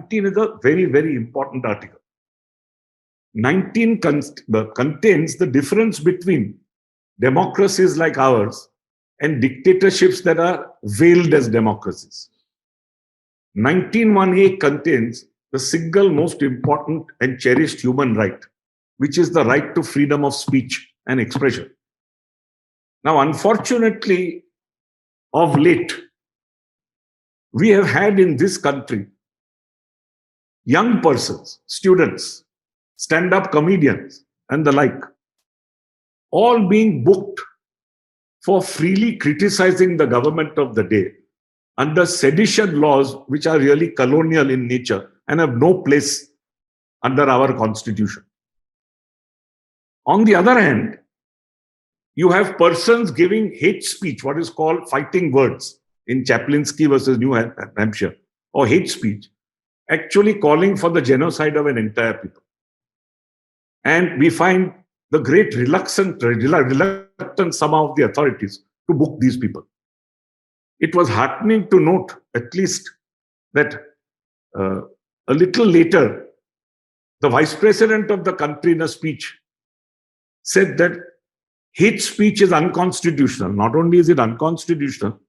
19 is a very, very important article. 19 contains the difference between democracies like ours and dictatorships that are veiled as democracies. 19(1)(a) contains the single most important and cherished human right, which is the right to freedom of speech and expression. Now, unfortunately, of late, we have had in this country young persons, students, stand-up comedians, and the like, all being booked for freely criticizing the government of the day under sedition laws which are really colonial in nature and have no place under our constitution. On the other hand, you have persons giving hate speech, what is called fighting words in Chaplinsky versus New Hampshire, or hate speech, actually calling for the genocide of an entire people. And we find the great reluctance somehow of the authorities to book these people. It was heartening to note, at least, that a little later, the vice president of the country in a speech said that hate speech is unconstitutional. Not only is it unconstitutional,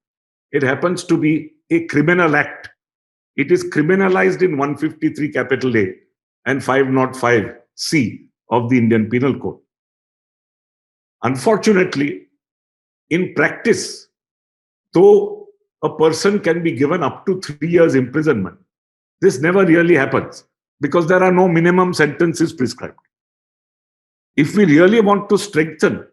it happens to be a criminal act. It is criminalized in 153 capital A and 505C of the Indian Penal Code. Unfortunately, in practice, though a person can be given up to 3 years imprisonment, this never really happens because there are no minimum sentences prescribed. If we really want to strengthen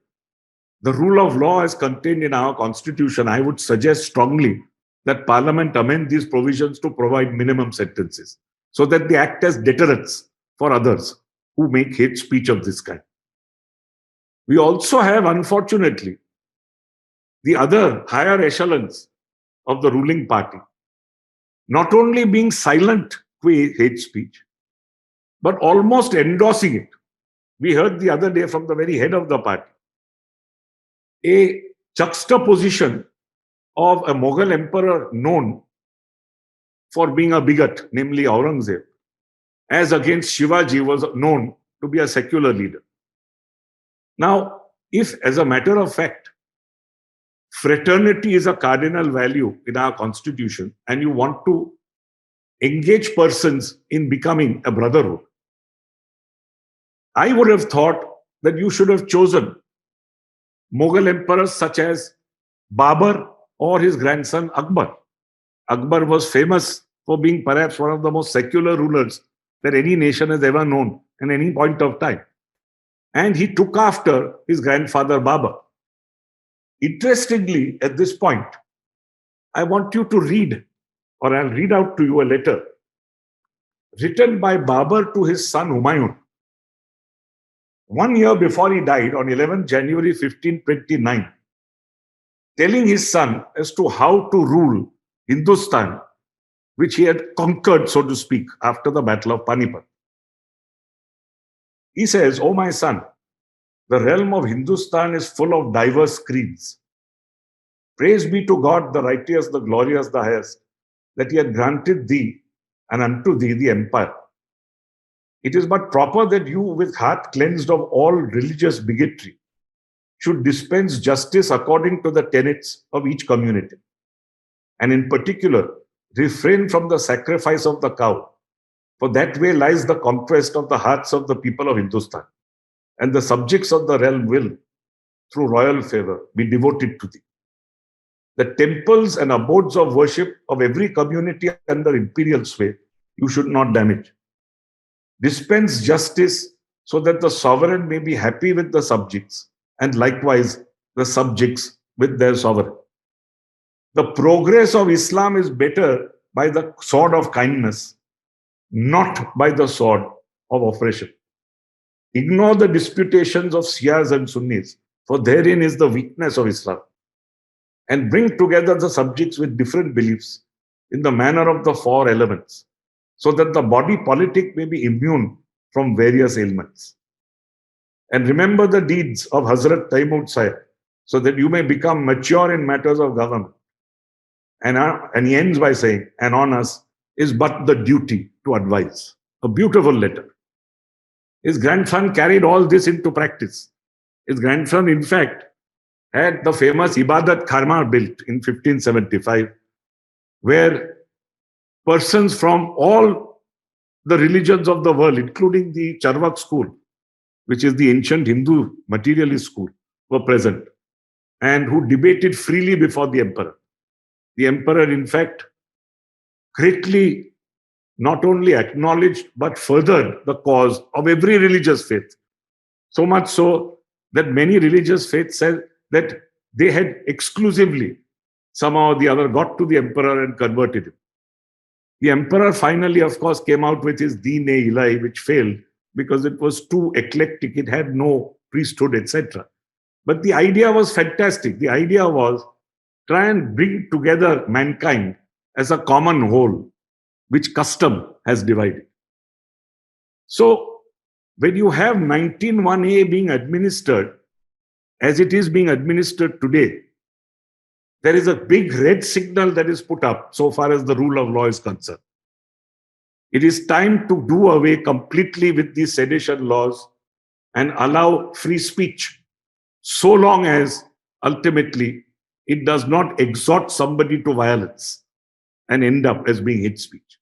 the rule of law as contained in our constitution, I would suggest strongly that Parliament amend these provisions to provide minimum sentences so that they act as deterrents for others who make hate speech of this kind. We also have, unfortunately, the other higher echelons of the ruling party not only being silent with hate speech, but almost endorsing it. We heard the other day from the very head of the party a juxtaposition of a Mughal emperor known for being a bigot, namely Aurangzeb, as against Shivaji was known to be a secular leader. Now, if, as a matter of fact, fraternity is a cardinal value in our constitution and you want to engage persons in becoming a brotherhood, I would have thought that you should have chosen Mughal emperors such as Babur or his grandson Akbar. Akbar was famous for being perhaps one of the most secular rulers that any nation has ever known at any point of time. And he took after his grandfather Babur. Interestingly, at this point, I want you to read, or I'll read out to you a letter written by Babur to his son Humayun. 1 year before he died, on 11 January 1529, telling his son as to how to rule Hindustan, which he had conquered, so to speak, after the Battle of Panipat. He says, "O my son, the realm of Hindustan is full of diverse creeds. Praise be to God, the righteous, the glorious, the highest, that he had granted thee and unto thee the empire. It is but proper that you, with heart cleansed of all religious bigotry, should dispense justice according to the tenets of each community, and in particular, refrain from the sacrifice of the cow, for that way lies the conquest of the hearts of the people of Hindustan, and the subjects of the realm will, through royal favor, be devoted to thee. The temples and abodes of worship of every community under imperial sway you should not damage. Dispense justice so that the sovereign may be happy with the subjects, and likewise the subjects with their sovereign. The progress of Islam is better by the sword of kindness, not by the sword of oppression. Ignore the disputations of Shias and Sunnis, for therein is the weakness of Islam, and bring together the subjects with different beliefs in the manner of the four elements, so that the body politic may be immune from various ailments. And remember the deeds of Hazrat Taimur Sahib, so that you may become mature in matters of government. And he ends by saying, and on us is but the duty to advise. A beautiful letter. His grandson carried all this into practice. His grandson, in fact, had the famous Ibadat Kharma built in 1575, where persons from all the religions of the world, including the Charvak school, which is the ancient Hindu materialist school, were present and who debated freely before the emperor. The emperor, in fact, greatly not only acknowledged but furthered the cause of every religious faith. So much so that many religious faiths said that they had exclusively, somehow or the other, got to the emperor and converted him. The emperor finally, of course, came out with his Deen-e-Ilahi, which failed because it was too eclectic. It had no priesthood, etc. But the idea was fantastic. The idea was try and bring together mankind as a common whole, which custom has divided. So when you have 19(1)(a) being administered as it is being administered today, there is a big red signal that is put up so far as the rule of law is concerned. It is time to do away completely with these sedition laws and allow free speech, so long as ultimately it does not exhort somebody to violence and end up as being hate speech.